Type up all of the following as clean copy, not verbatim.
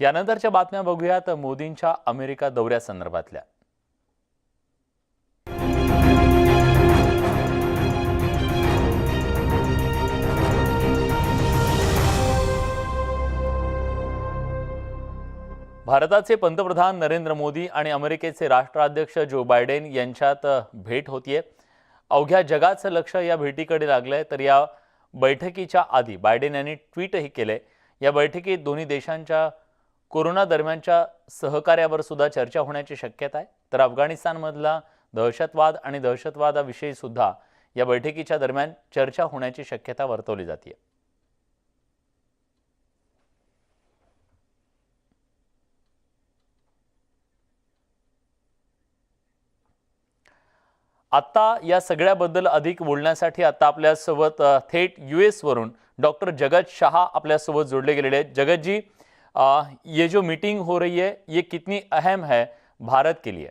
यानंतरच्या बातम्या बघूयात मोदींच्या अमेरिका दौऱ्यासंदर्भातल्या। भारताचे पंतप्रधान नरेंद्र मोदी आणि अमेरिकेचे राष्ट्राध्यक्ष जो बायडेन यांच्यात भेट होतीये। अवघ्या जगाचं लक्ष या भेटीकडे लागलंय। तर या बैठकीच्या आधी बायडेन यांनी ट्विटही केले। या बैठकीत दोन्ही देशांच्या कोरोना दरम्यानच्या सहकार्यावर सुद्धा चर्चा होण्याची शक्यता आहे। तर अफगाणिस्तानमधला दहशतवाद आणि दहशतवादाविषयी सुद्धा या बैठकीच्या दरम्यान चर्चा होण्याची शक्यता वर्तवली जाते। आता या सगळ्याबद्दल अधिक बोलण्यासाठी आता आपल्यासोबत थेट यूएस वरून डॉक्टर जगत शाह आपल्यासोबत जोड़े गेलेले आहेत। जगत जी, ये जो मीटिंग हो रही है ये कितनी अहम है भारत के लिए?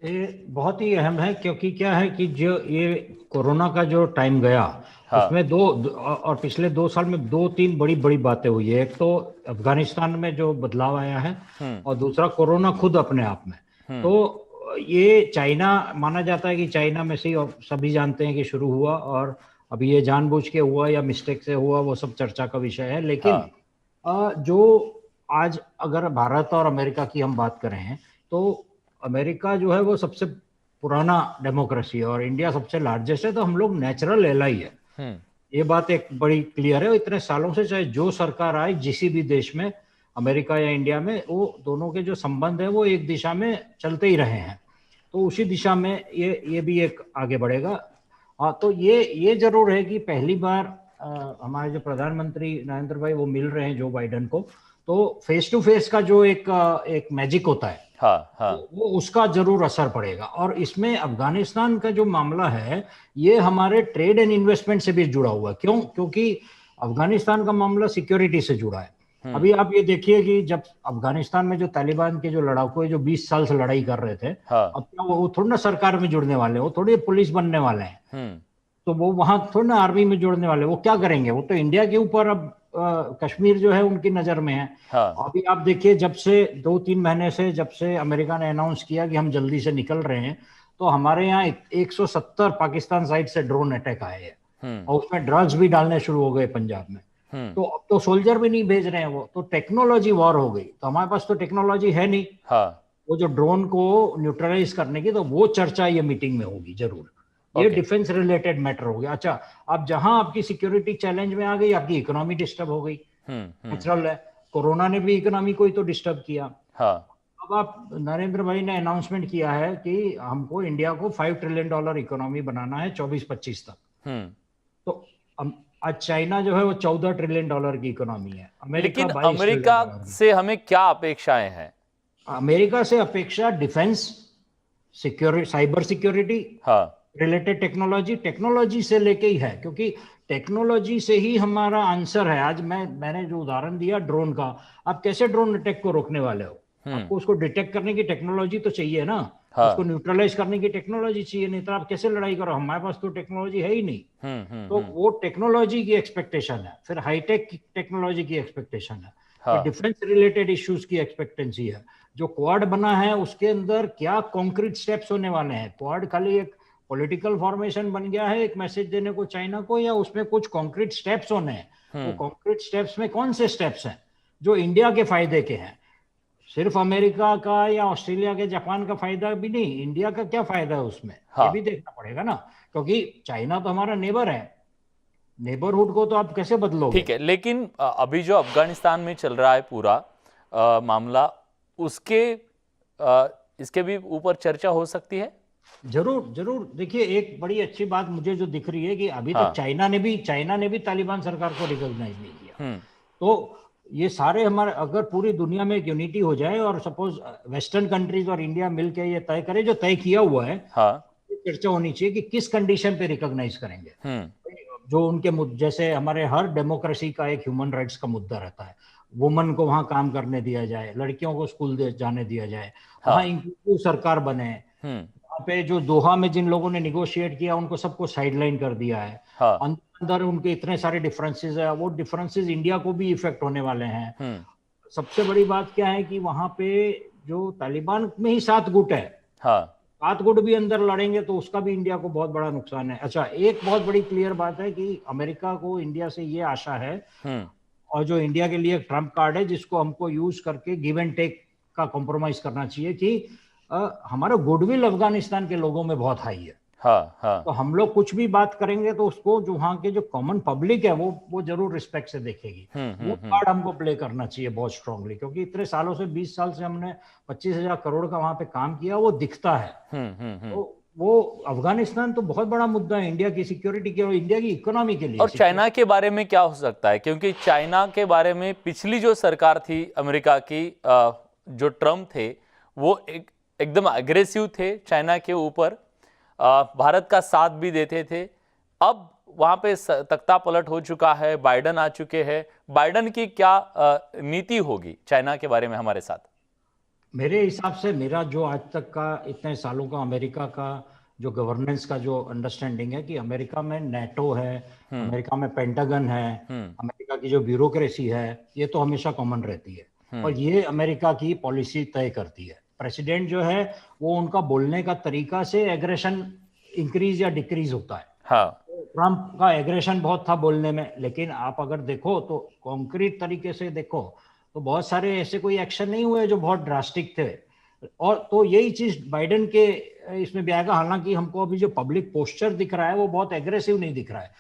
ये बहुत ही अहम है, क्योंकि क्या है कि जो ये कोरोना का जो टाइम गया, हाँ। उसमें और पिछले 2 साल में 2-3 बड़ी बड़ी बातें हुई है। एक तो अफगानिस्तान में जो बदलाव आया है और दूसरा कोरोना खुद अपने आप में। तो ये चाइना माना जाता है कि चाइना में से सभी जानते हैं कि शुरू हुआ, और अभी ये जानबूझ के हुआ या मिस्टेक से हुआ वो सब चर्चा का विषय है। लेकिन जो आज अगर भारत और अमेरिका की हम बात करें तो अमेरिका जो है वो सबसे पुराना डेमोक्रेसी है और इंडिया सबसे लार्जेस्ट है, तो हम लोग नेचुरल एलाई है। ये बात एक बड़ी क्लियर है। इतने सालों से चाहे जो सरकार आए जिसी भी देश में, अमेरिका या इंडिया में, वो दोनों के जो संबंध है वो एक दिशा में चलते ही रहे हैं। तो उसी दिशा में ये भी एक आगे बढ़ेगा। तो ये जरूर है कि पहली बार हमारे जो प्रधानमंत्री नरेंद्र भाई वो मिल रहे हैं जो बाइडेन को, तो फेस टू फेस का जो एक मैजिक होता है, वो उसका जरूर असर पड़ेगा। और इसमें अफगानिस्तान का जो मामला है ये हमारे ट्रेड एंड इन्वेस्टमेंट से भी जुड़ा हुआ है। क्यों? क्योंकि अफगानिस्तान का मामला सिक्योरिटी से जुड़ा है। अभी आप ये देखिए कि जब अफगानिस्तान में जो तालिबान के जो लड़ाकू है जो 20 साल से लड़ाई कर रहे थे, अब क्या वो थोड़ी ना सरकार में जुड़ने वाले, वो थोड़ी पुलिस बनने वाले हैं, तो वो वहां थोड़ी ना आर्मी में जुड़ने वाले। वो क्या करेंगे? वो तो इंडिया के ऊपर अब कश्मीर जो है उनकी नजर में है। अभी आप देखिए, जब से 2-3 महीने से जब से अमेरिका ने अनाउंस किया कि हम जल्दी से निकल रहे हैं, तो हमारे यहाँ 170 पाकिस्तान साइड से ड्रोन अटैक आए हैं और उसमें ड्रग्स भी डालने शुरू हो गए पंजाब में। तो अब तो सोल्जर भी नहीं भेज रहे हैं, वो तो टेक्नोलॉजी वॉर हो गई। तो हमारे पास तो टेक्नोलॉजी है नहीं वो जो ड्रोन को न्यूट्रलाइज करने की, तो वो चर्चा ये मीटिंग में होगी जरूर। ये डिफेंस रिलेटेड मैटर हो गया। अच्छा, अब जहां आपकी सिक्योरिटी चैलेंज में आ गई, आपकी इकोनॉमी डिस्टर्ब हो गई, नेचुरल है। कोरोना ने भी इकोनॉमी को ही तो डिस्टर्ब किया। अब आप नरेंद्र भाई ने अनाउंसमेंट किया है कि हमको इंडिया को $5 ट्रिलियन इकोनॉमी बनाना है 24-25 तक। तो आज चाइना जो है वो $14 ट्रिलियन की इकोनॉमी है। लेकिन अमेरिका से हमें क्या अपेक्षाएं हैं? अमेरिका से अपेक्षा defence, security, cyber security related technology से लेके ही है, क्योंकि टेक्नोलॉजी से ही हमारा आंसर है। आज मैंने जो उदाहरण दिया ड्रोन का, आप कैसे ड्रोन अटैक को रोकने वाले हो? आपको उसको डिटेक्ट करने की टेक्नोलॉजी तो चाहिए ना, उसको न्यूट्रलाइज करने की टेक्नोलॉजी चाहिए, नहीं तो आप कैसे लड़ाई करो? हमारे पास तो टेक्नोलॉजी है ही नहीं। तो वो टेक्नोलॉजी की एक्सपेक्टेशन है, फिर हाईटेक टेक्नोलॉजी की एक्सपेक्टेशन है, डिफेंस रिलेटेड इश्यूज की एक्सपेक्टेंसी है। जो क्वाड बना है उसके अंदर क्या कॉन्क्रीट स्टेप्स होने वाले हैं? क्वाड खाली एक पॉलिटिकल फॉर्मेशन बन गया है एक मैसेज देने को चाइना को, या उसमें कुछ कॉन्क्रीट स्टेप्स होने हैं? वो कॉन्क्रीट स्टेप्स में कौन से स्टेप्स हैं जो इंडिया के फायदे के हैं? सिर्फ अमेरिका का या ऑस्ट्रेलिया के, जापान का फायदा भी नहीं, इंडिया का क्या फायदा है उसमें? ये भी देखना पड़ेगा ना, क्योंकि चाइना तो हमारा नेबर है। नेबरहुड को तो आप कैसे बदलोगे? ठीक है, लेकिन अभी जो अफगानिस्तान में चल रहा है पूरा मामला, उसके इसके भी ऊपर चर्चा हो सकती है। जरूर। देखिए, एक बड़ी अच्छी बात मुझे जो दिख रही है कि अभी तक चाइना ने भी तालिबान सरकार को रिकॉग्नाइज नहीं किया। तो ये सारे हमारे, अगर पूरी दुनिया में एक यूनिटी हो जाए और सपोज वेस्टर्न कंट्रीज और इंडिया मिलकर ये तय करे जो तय किया हुआ है, चर्चा होनी चाहिए कि किस कंडीशन पे रिकॉग्नाइज करेंगे। जो उनके जैसे हमारे हर डेमोक्रेसी का एक ह्यूमन राइट्स का मुद्दा रहता है, वुमन को वहां काम करने दिया जाए, लड़कियों को स्कूल जाने दिया जाए, वहां इंक्लूसिव सरकार बने। वहां पे जो दोहा में जिन लोगों ने निगोशिएट किया उनको सबको साइडलाइन कर दिया है। अंदर उनके इतने सारे डिफरेंसेस है, वो डिफरेंसेस इंडिया को भी इफेक्ट होने वाले हैं। सबसे बड़ी बात क्या है कि वहां पे जो तालिबान में ही 7 गुट है, हाँ 7 गुट भी अंदर लड़ेंगे तो उसका भी इंडिया को बहुत बड़ा नुकसान है। अच्छा, एक बहुत बड़ी क्लियर बात है कि अमेरिका को इंडिया से ये आशा है, और जो इंडिया के लिए ट्रम्प कार्ड है जिसको हमको यूज करके गिव एंड टेक का कॉम्प्रोमाइज करना चाहिए कि हमारा गुडविल अफगानिस्तान के लोगों में बहुत हाई है। हाँ तो हम लोग कुछ भी बात करेंगे तो उसको जो वहां के जो कॉमन पब्लिक है वो जरूर रिस्पेक्ट से देखेगी। वो कार्ड हमको प्ले करना चाहिए बहुत स्ट्रांगली, क्योंकि इतने सालों से 20 साल से हमने 25,000 करोड़ का वहां पे काम किया, वो दिखता है। तो वो अफगानिस्तान तो बहुत बड़ा मुद्दा है इंडिया की सिक्योरिटी के और इंडिया की इकोनॉमी के लिए। और चाइना के बारे में क्या हो सकता है, क्योंकि चाइना के बारे में पिछली जो सरकार थी अमेरिका की, जो ट्रम्प थे वो एकदम अग्रेसिव थे चाइना के ऊपर, भारत का साथ भी देते थे। अब वहां पे तख्ता पलट हो चुका है, बाइडन आ चुके हैं। बाइडन की क्या नीति होगी चाइना के बारे में हमारे साथ? मेरे हिसाब से मेरा जो आज तक का इतने सालों का अमेरिका का जो गवर्नेंस का जो अंडरस्टैंडिंग है कि अमेरिका में नेटो है, अमेरिका में पेंटागन है, अमेरिका की जो ब्यूरोक्रेसी है, ये तो हमेशा कॉमन रहती है और ये अमेरिका की पॉलिसी तय करती है। प्रेसिडेंट जो है वो उनका बोलने का तरीका से एग्रेशन इंक्रीज या डिक्रीज होता है। ट्रम्प का एग्रेशन बहुत था बोलने में, लेकिन आप अगर देखो तो कॉन्क्रीट तरीके से देखो तो बहुत सारे ऐसे कोई एक्शन नहीं हुए जो बहुत ड्रास्टिक थे। और तो यही चीज बाइडेन के इसमें भी आएगा। हालांकि हमको अभी जो पब्लिक पोस्चर दिख रहा है वो बहुत एग्रेसिव नहीं दिख रहा है।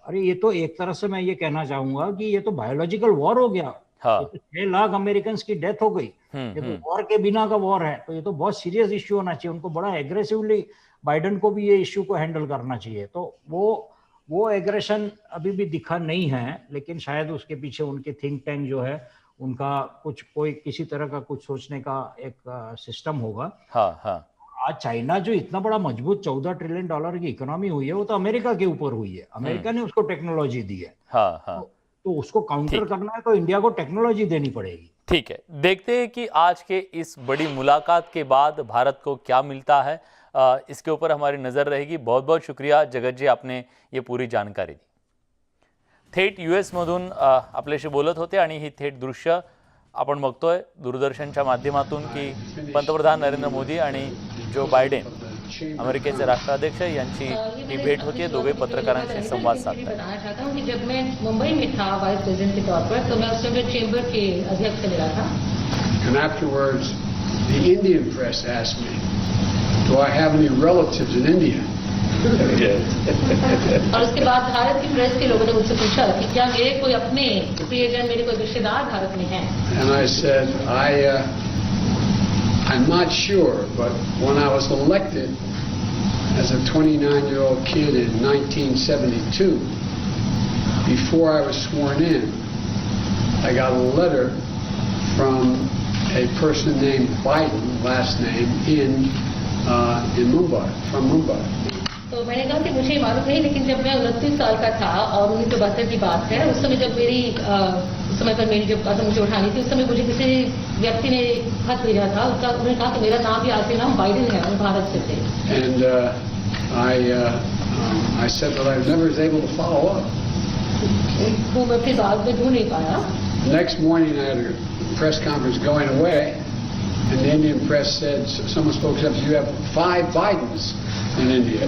अरे ये तो एक तरह से मैं ये कहना चाहूंगा कि ये तो बायोलॉजिकल वॉर हो गया। ये तो 6 लाख अमेरिकन की डेथ हो गई। ये तो वॉर के बिना का वॉर है, तो ये तो बहुत सीरियस इश्यू होना चाहिए। उनको बड़ा एग्रेसिवली बाइडेन को भी ये इश्यू को हैंडल करना चाहिए। तो वो एग्रेशन अभी भी दिखा नहीं है, लेकिन शायद उसके पीछे उनके थिंक टैंक जो है उनका कुछ कोई किसी तरह का कुछ सोचने का एक सिस्टम होगा। आज चाइना जो इतना बड़ा मजबूत $14 ट्रिलियन की इकोनॉमी हुई है वो तो अमेरिका के ऊपर हुई है। अमेरिका ने उसको टेक्नोलॉजी दी है। तो उसको काउंटर करना है तो इंडिया को टेक्नोलॉजी देनी पड़ेगी। ठीक है, देखते हैं कि आज के इस बड़ी मुलाकात के बाद भारत को क्या मिलता है, इसके ऊपर हमारी नजर रहेगी। बहुत बहुत शुक्रिया जगत जी, आपने ये पूरी जानकारी दी। थेट US मधून आपल्याशी बोलत होते आणि ही थेट दृश्य आपण बघतोय दूरदर्शनच्या माध्यमातून की पंतप्रधान नरेंद्र मोदी आणि जो बाइडेन अमेरिकेचे राष्ट्राध्यक्ष यांची ही भेट होती है। दोघे पत्रकारांशी संवाद साधतात। बताना चाहता हूं कि जब मैं मुंबई में था वाइस प्रेसिडेंट के तौर पर, तो मैं उस समय चेंबर के अध्यक्ष से मिला था। And afterwards, the Indian press asked me, "Do I have any relatives in India?" और उसके बाद भारत की प्रेस के लोगों ने मुझसे पूछा कि क्या मेरे कोई अपने प्रियजन, मेरे कोई रिश्तेदार भारत में हैं? And I said, I'm not sure, but when I was elected as a 29-year-old kid in 1972, before I was sworn in, I got a letter from a person named Biden, last name, in Mumbai, from Mumbai. तो मैंने कहा कि मुझे मालूम नहीं, लेकिन जब मैं 29 साल का था और 1972 की बात है, उस समय जब उस समय पर मेरी जब कदम मुझे उठानी थी, उस समय मुझे किसी व्यक्ति ने खत भेजा था। उन्होंने कहा कि मेरा नाम भी आखिरी नाम बाइडेन है और भारत से थे। And I said that I never was able to follow up. वो मैं फिर बाद में ढूंढ नहीं पाया। Next morning I had a press conference going away, and the Indian press said, someone spoke up, you have 5 Bidens in India.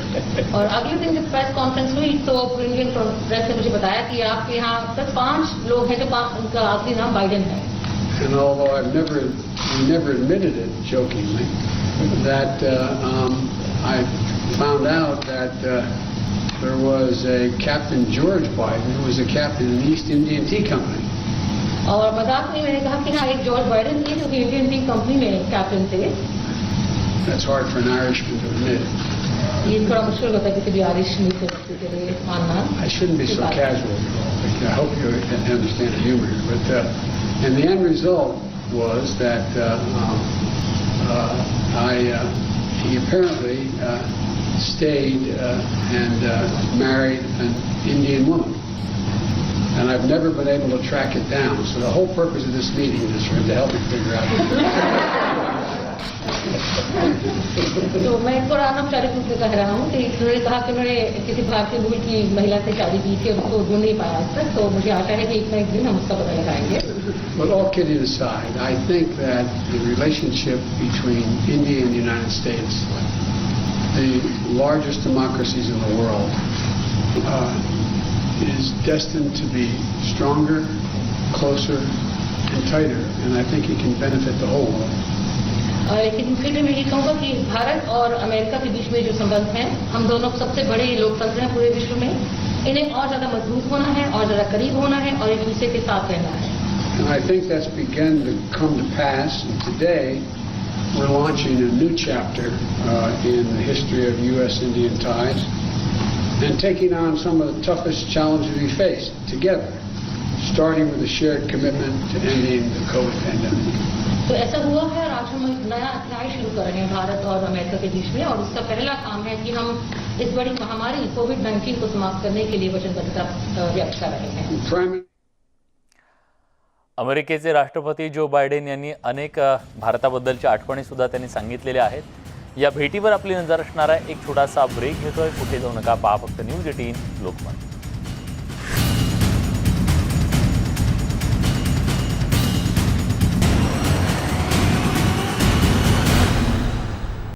और अगले दिन जब प्रेस कॉन्फ्रेंस हुई तो इंडियन प्रेस ने मुझे बताया कि आपके यहाँ तक 5 लोग हैं जो उनका आखिरी नाम बाइडेन है। And although we never admitted it jokingly, that I found out that there was a Captain George Biden who was a captain in the East Indian Tea Company. और मजाक में मैंने कहा कि हाँ, एक जॉर्ज बाइडेन थे जो कि इंडियन टी कंपनी में कैप्टन थे। That's hard for an Irishman to admit. ये थोड़ा मुश्किल होता है किसी भी आयरिश व्यक्ति के लिए मानना। I shouldn't be so casual. I hope you understand the humor here. But and the end result was that he apparently stayed and married an Indian woman. And I've never been able to track it down. So the whole purpose of this meeting is for him to help me figure out. तो मैं थोड़ा अनौपचारिक रूप से कह रहा हूँ कि उन्होंने कहा कि उन्होंने किसी भारतीय मूल की महिला से शादी की थी और उसको ढूंढ नहीं पाया आज तक। तो मुझे आशा है कि एक न एक दिन हम उसका पता लगाएंगे। But all kidding aside, I think that the relationship between India and the United States, the largest democracies in the world, is destined to be stronger, closer, and tighter, and I think it can benefit the whole world. लेकिन फिर भी मैं ये कहूँगा कि भारत और America के बीच में जो संबंध हैं, हम दोनों सबसे बड़े लोकतंत्र हैं पूरे विश्व में, इन्हें और ज्यादा मजबूत होना है, और ज्यादा करीब होना है, और एक दूसरे के साथ रहना है. And I think that's begun to come to pass. And today, we're launching a new chapter in the history of U.S.-Indian ties and taking on some of the toughest challenges we face together, starting with a shared commitment to ending the COVID pandemic. तो ऐसा हुआ है, और आज हम एक नया अध्याय शुरू कर रहे हैं भारत और अमेरिका के बीच में, और उसका पहला काम है कि हम इस बड़ी महामारी कोविड-19 को समाप्त करने के लिए वचनबद्धता व्यक्त कर रहे हैं. अमेरिकेचे राष्ट्रपती जो बायडेन यांनी अनेक भारताबद्दलच्या आठवणी सुद्धा त्यांनी सांगितलेल्या आहेत. या भेटीवर आपली नजर असणार आहे. एक छोटासा ब्रेक घेतोय, कुठे जाऊ नका, पहा फक्त न्यूज 18 लोकमत.